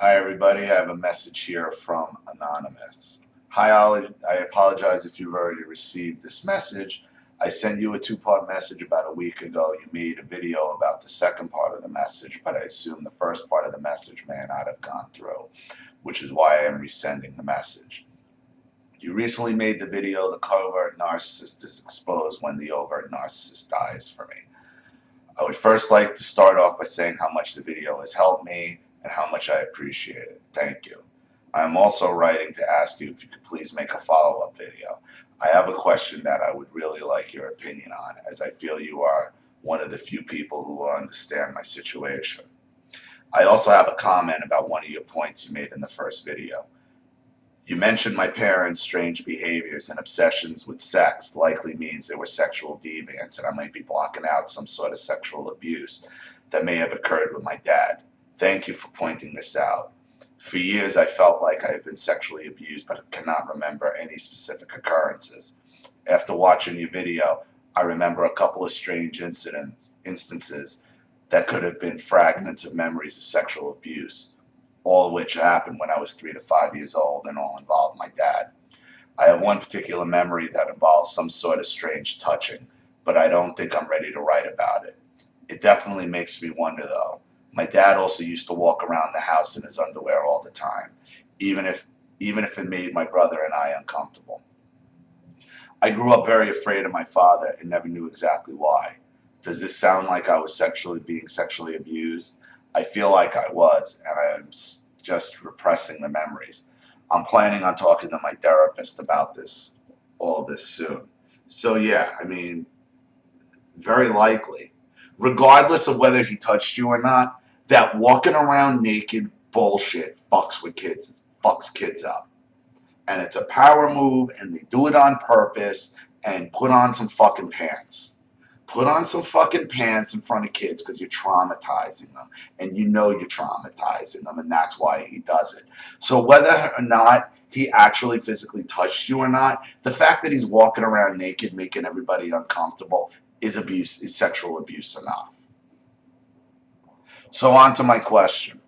Hi everybody, I have a message here from Anonymous. Hi Ollie, I apologize if you've already received this message. I sent you a two-part message about a week ago. You made a video about the second part of the message, but I assume the first part of the message may not have gone through, which is why I am resending the message. You recently made the video, "The Covert Narcissist is Exposed When the Overt Narcissist Dies" for me. I would first like to start off by saying how much the video has helped me and how much I appreciate it. Thank you. I am also writing to ask you if you could please make a follow-up video. I have a question that I would really like your opinion on, as I feel you are one of the few people who will understand my situation. I also have a comment about one of your points you made in the first video. You mentioned my parents' strange behaviors and obsessions with sex likely means they were sexual deviants, and I might be blocking out some sort of sexual abuse that may have occurred with my dad. Thank you for pointing this out. For years I felt like I had been sexually abused, but I cannot remember any specific occurrences. After watching your video, I remember a couple of strange instances that could have been fragments of memories of sexual abuse, all of which happened when I was 3 to 5 years old and all involved my dad. I have one particular memory that involves some sort of strange touching, but I don't think I'm ready to write about it. It definitely makes me wonder though. My dad also used to walk around the house in his underwear all the time, even if it made my brother and I uncomfortable. I grew up very afraid of my father and never knew exactly why. Does this sound like I was being sexually abused? I feel like I was, and I am just repressing the memories. I'm planning on talking to my therapist about all this soon. So yeah, I mean, very likely, regardless of whether he touched you or not, that walking around naked bullshit fucks kids up. And it's a power move, and they do it on purpose, and put on some fucking pants. Put on some fucking pants in front of kids because you're traumatizing them, and you know you're traumatizing them, and that's why he does it. So whether or not he actually physically touched you or not, the fact that he's walking around naked making everybody uncomfortable is sexual abuse enough. So on to my question.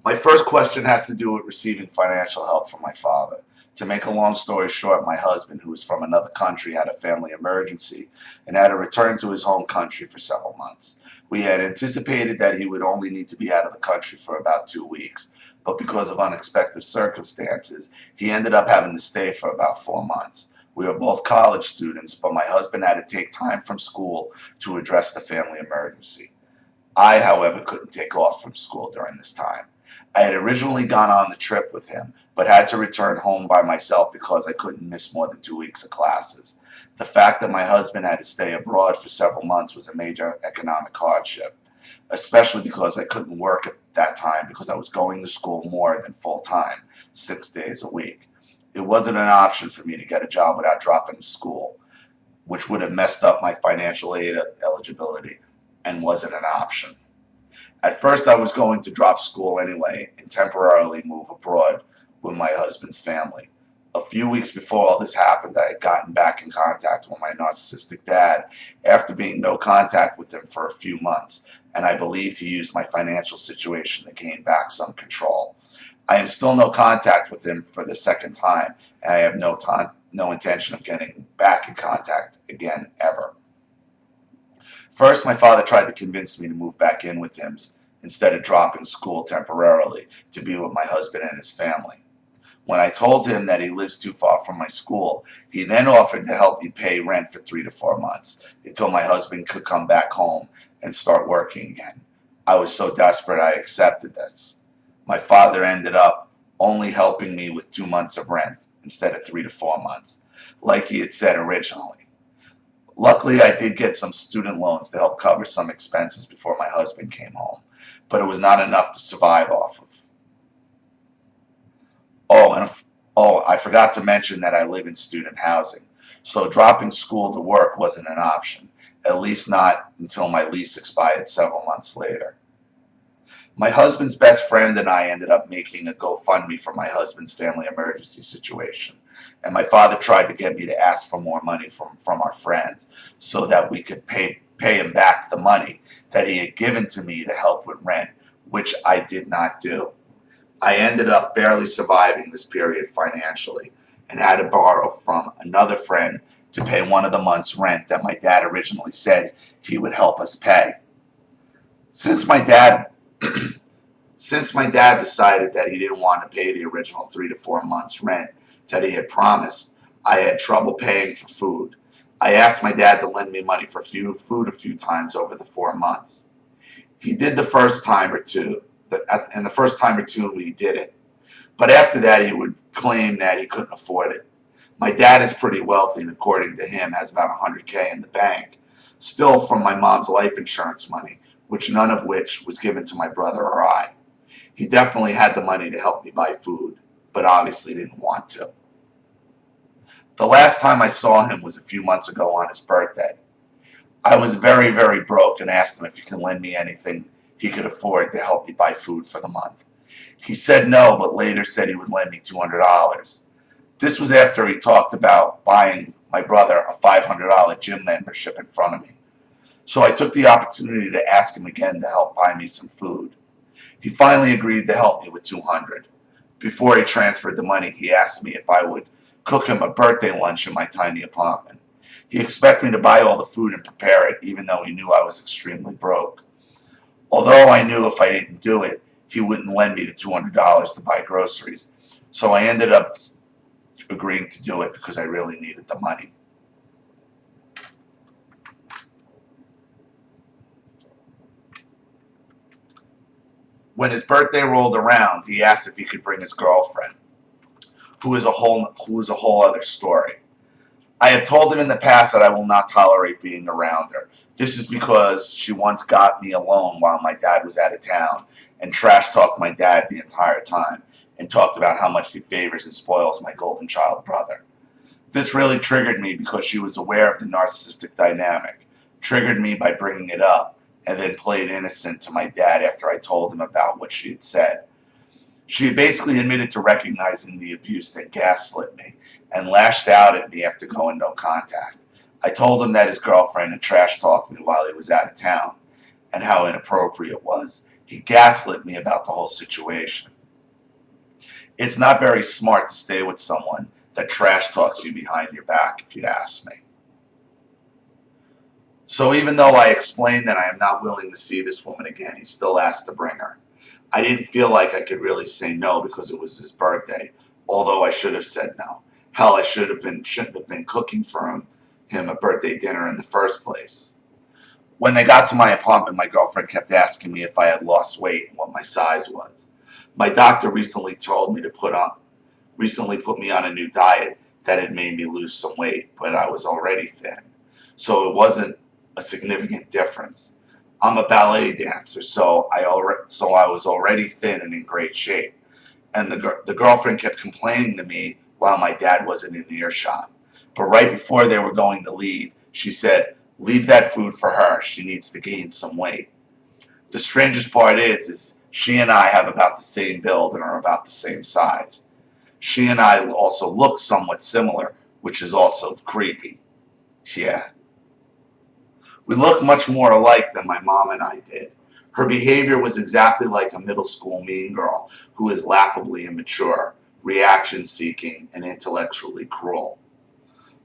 My first question has to do with receiving financial help from my father. To make a long story short, my husband, who is from another country, had a family emergency and had to return to his home country for several months. We had anticipated that he would only need to be out of the country for about 2 weeks, but because of unexpected circumstances, he ended up having to stay for about 4 months. We were both college students, but my husband had to take time from school to address the family emergency. I, however, couldn't take off from school during this time. I had originally gone on the trip with him, but had to return home by myself because I couldn't miss more than 2 weeks of classes. The fact that my husband had to stay abroad for several months was a major economic hardship, especially because I couldn't work at that time because I was going to school more than full time, 6 days a week. It wasn't an option for me to get a job without dropping school, which would have messed up my financial aid eligibility and wasn't an option. At first, I was going to drop school anyway and temporarily move abroad with my husband's family. A few weeks before all this happened, I had gotten back in contact with my narcissistic dad after being no contact with him for a few months, and I believed he used my financial situation to gain back some control. I am still no contact with him for the second time, and I have no intention of getting back in contact again ever. First, my father tried to convince me to move back in with him instead of dropping school temporarily to be with my husband and his family. When I told him that he lives too far from my school, he then offered to help me pay rent for 3 to 4 months until my husband could come back home and start working again. I was so desperate I accepted this. My father ended up only helping me with 2 months of rent instead of 3 to 4 months, like he had said originally. Luckily, I did get some student loans to help cover some expenses before my husband came home, but it was not enough to survive off of. I forgot to mention that I live in student housing, so dropping school to work wasn't an option, at least not until my lease expired several months later. My husband's best friend and I ended up making a GoFundMe for my husband's family emergency situation, and my father tried to get me to ask for more money from our friends so that we could pay him back the money that he had given to me to help with rent, which I did not do. I ended up barely surviving this period financially and had to borrow from another friend to pay one of the month's rent that my dad originally said he would help us pay. Since my dad decided that he didn't want to pay the original 3 to 4 months rent that he had promised, I had trouble paying for food. I asked my dad to lend me money for food a few times over the 4 months. He did the first time or two, and the first time or two we did it. But after that, he would claim that he couldn't afford it. My dad is pretty wealthy and according to him has about $100K in the bank, still from my mom's life insurance money, none of which was given to my brother or I. He definitely had the money to help me buy food, but obviously didn't want to. The last time I saw him was a few months ago on his birthday. I was very, very broke and asked him if he could lend me anything he could afford to help me buy food for the month. He said no, but later said he would lend me $200. This was after he talked about buying my brother a $500 gym membership in front of me. So I took the opportunity to ask him again to help buy me some food. He finally agreed to help me with $200. Before he transferred the money, he asked me if I would cook him a birthday lunch in my tiny apartment. He expected me to buy all the food and prepare it, even though he knew I was extremely broke. Although I knew if I didn't do it, he wouldn't lend me the $200 to buy groceries. So I ended up agreeing to do it because I really needed the money. When his birthday rolled around, he asked if he could bring his girlfriend, who is a whole other story. I have told him in the past that I will not tolerate being around her. This is because she once got me alone while my dad was out of town and trash talked my dad the entire time and talked about how much he favors and spoils my golden child brother. This really triggered me because she was aware of the narcissistic dynamic, triggered me by bringing it up, and then played innocent to my dad after I told him about what she had said. She basically admitted to recognizing the abuse that gaslit me and lashed out at me after going no contact. I told him that his girlfriend had trash talked me while he was out of town and how inappropriate it was. He gaslit me about the whole situation. It's not very smart to stay with someone that trash talks you behind your back, if you ask me. So even though I explained that I am not willing to see this woman again, he still asked to bring her. I didn't feel like I could really say no because it was his birthday, although I should have said no. Hell, I shouldn't have been cooking for him a birthday dinner in the first place. When they got to my apartment, my girlfriend kept asking me if I had lost weight and what my size was. My doctor recently put me on a new diet that had made me lose some weight, but I was already thin. So it wasn't a significant difference. I'm a ballet dancer, so I was already thin and in great shape. And the girlfriend kept complaining to me while my dad wasn't in earshot. But right before they were going to leave, she said, "Leave that food for her. She needs to gain some weight." The strangest part is she and I have about the same build and are about the same size. She and I also look somewhat similar, which is also creepy. Yeah. We look much more alike than my mom and I did. Her behavior was exactly like a middle school mean girl who is laughably immature, reaction-seeking, and intellectually cruel.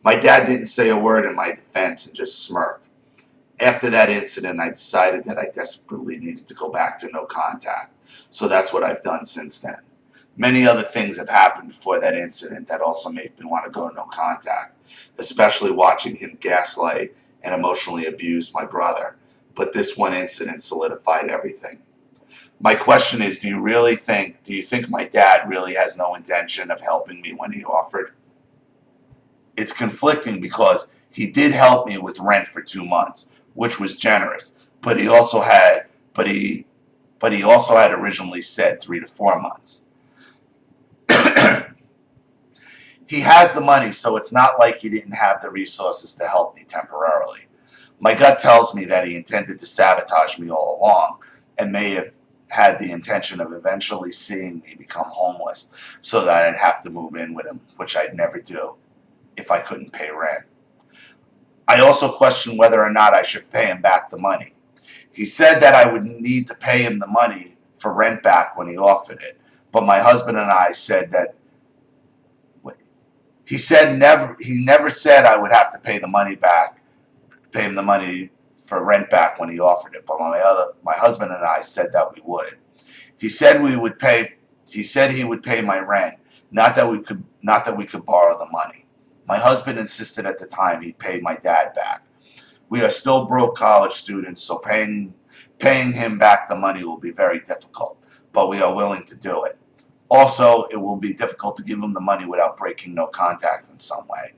My dad didn't say a word in my defense and just smirked. After that incident, I decided that I desperately needed to go back to no contact, so that's what I've done since then. Many other things have happened before that incident that also made me want to go no contact, especially watching him gaslight and emotionally abuse my brother. But this one incident solidified everything. My question is, do you think my dad really has no intention of helping me when he offered? It's conflicting because he did help me with rent for 2 months, which was generous, but he also had originally said 3 to 4 months. He has the money, so it's not like he didn't have the resources to help me temporarily. My gut tells me that he intended to sabotage me all along and may have had the intention of eventually seeing me become homeless so that I'd have to move in with him, which I'd never do if I couldn't pay rent. I also question whether or not I should pay him back the money. He said that I would need to pay him the money for rent back when he offered it. But my husband and I said that he never said I would have to pay the money back, pay him the money for rent back when he offered it. But my husband and I said that we would. He said he would pay my rent, not that we could borrow the money. My husband insisted at the time he'd pay my dad back. We are still broke college students, so paying him back the money will be very difficult, but we are willing to do it. Also, it will be difficult to give him the money without breaking no contact in some way.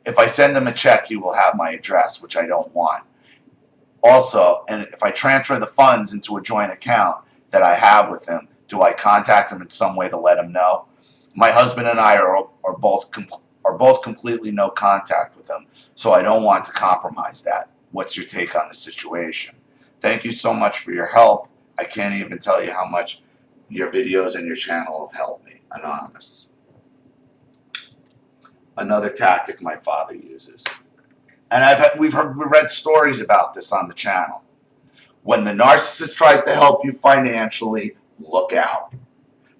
If I send him a check, he will have my address, which I don't want. Also, and if I transfer the funds into a joint account that I have with him, do I contact him in some way to let him know? My husband and I are both completely no contact with him, so I don't want to compromise that. What's your take on the situation? Thank you so much for your help. I can't even tell you how much your videos and your channel have helped me. Anonymous. Another tactic my father uses. And we've read stories about this on the channel. When the narcissist tries to help you financially, look out.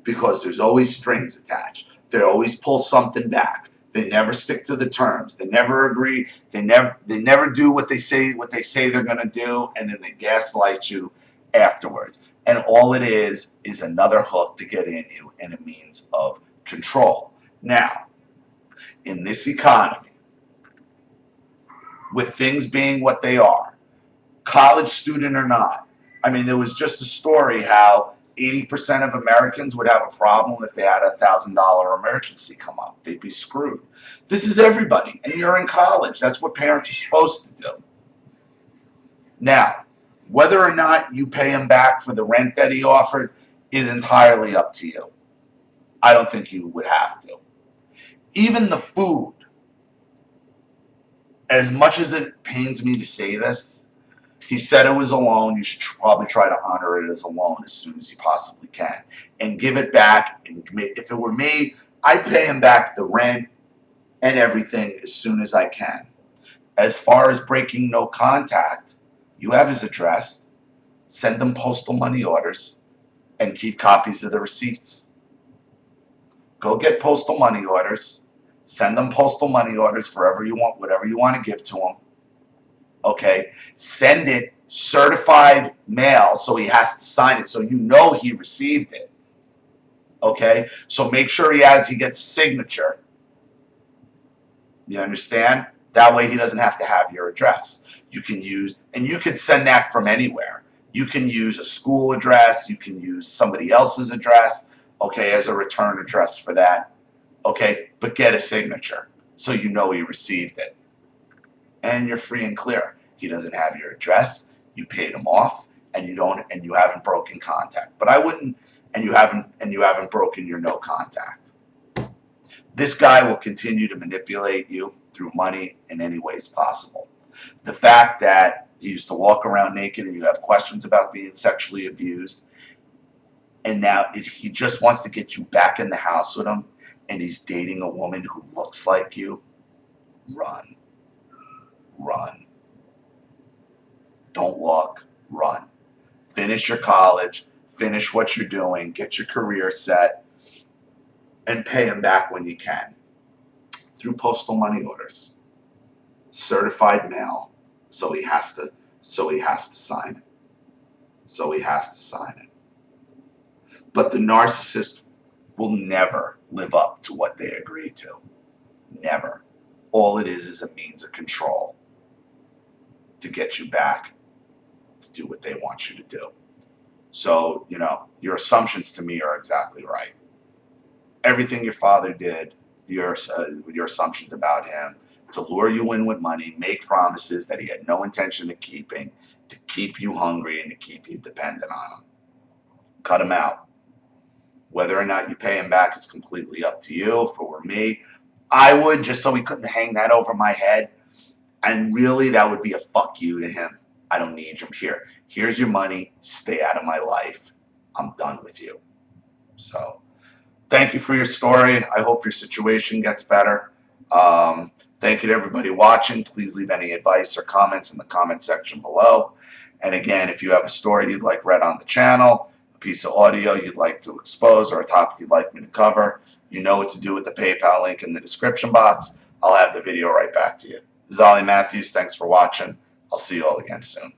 Because there's always strings attached. They always pull something back. They never stick to the terms. They never agree. They never do what they say they're going to do, and then they gaslight you afterwards. And all it is another hook to get in you, and a means of control. Now, in this economy, with things being what they are, college student or not, I mean, there was just a story how 80% of Americans would have a problem if they had a $1,000 emergency come up. They'd be screwed. This is everybody, and you're in college. That's what parents are supposed to do. Now, whether or not you pay him back for the rent that he offered is entirely up to you. I don't think you would have to. Even the food, as much as it pains me to say this, he said it was a loan. You should probably try to honor it as a loan as soon as you possibly can. And give it back. And if it were me, I'd pay him back the rent and everything as soon as I can. As far as breaking no contact, you have his address. Send him postal money orders and keep copies of the receipts. Go get postal money orders. Send them postal money orders for whatever you want to give to him. Okay, send it certified mail so he has to sign it so you know he received it. Okay, so make sure he gets a signature. You understand? That way he doesn't have to have your address. You can send that from anywhere. You can use a school address. You can use somebody else's address, okay, as a return address for that. Okay, but get a signature so you know he received it. And you're free and clear. He doesn't have your address. You paid him off, and you haven't broken contact. But I wouldn't, and you haven't broken your no contact. This guy will continue to manipulate you through money in any ways possible. The fact that he used to walk around naked and you have questions about being sexually abused, and now he just wants to get you back in the house with him, and he's dating a woman who looks like you, run. Run. Don't walk, run. Finish your college, finish what you're doing, get your career set, and pay him back when you can. Through postal money orders. Certified mail. So he has to sign it. So he has to sign it. But the narcissist will never live up to what they agree to. Never. All it is a means of control to get you back to do what they want you to do. So, your assumptions to me are exactly right. Everything your father did, your assumptions about him, to lure you in with money, make promises that he had no intention of keeping, to keep you hungry and to keep you dependent on him. Cut him out. Whether or not you pay him back is completely up to you. If it were me, I would, just so he couldn't hang that over my head. And really, that would be a fuck you to him. I don't need him here. Here's your money. Stay out of my life. I'm done with you. So, thank you for your story. I hope your situation gets better. Thank you to everybody watching. Please leave any advice or comments in the comment section below. And again, if you have a story you'd like read on the channel, piece of audio you'd like to expose or a topic you'd like me to cover, you know what to do with the PayPal link in the description box. I'll have the video right back to you. This is Ollie Matthews. Thanks for watching. I'll see you all again soon.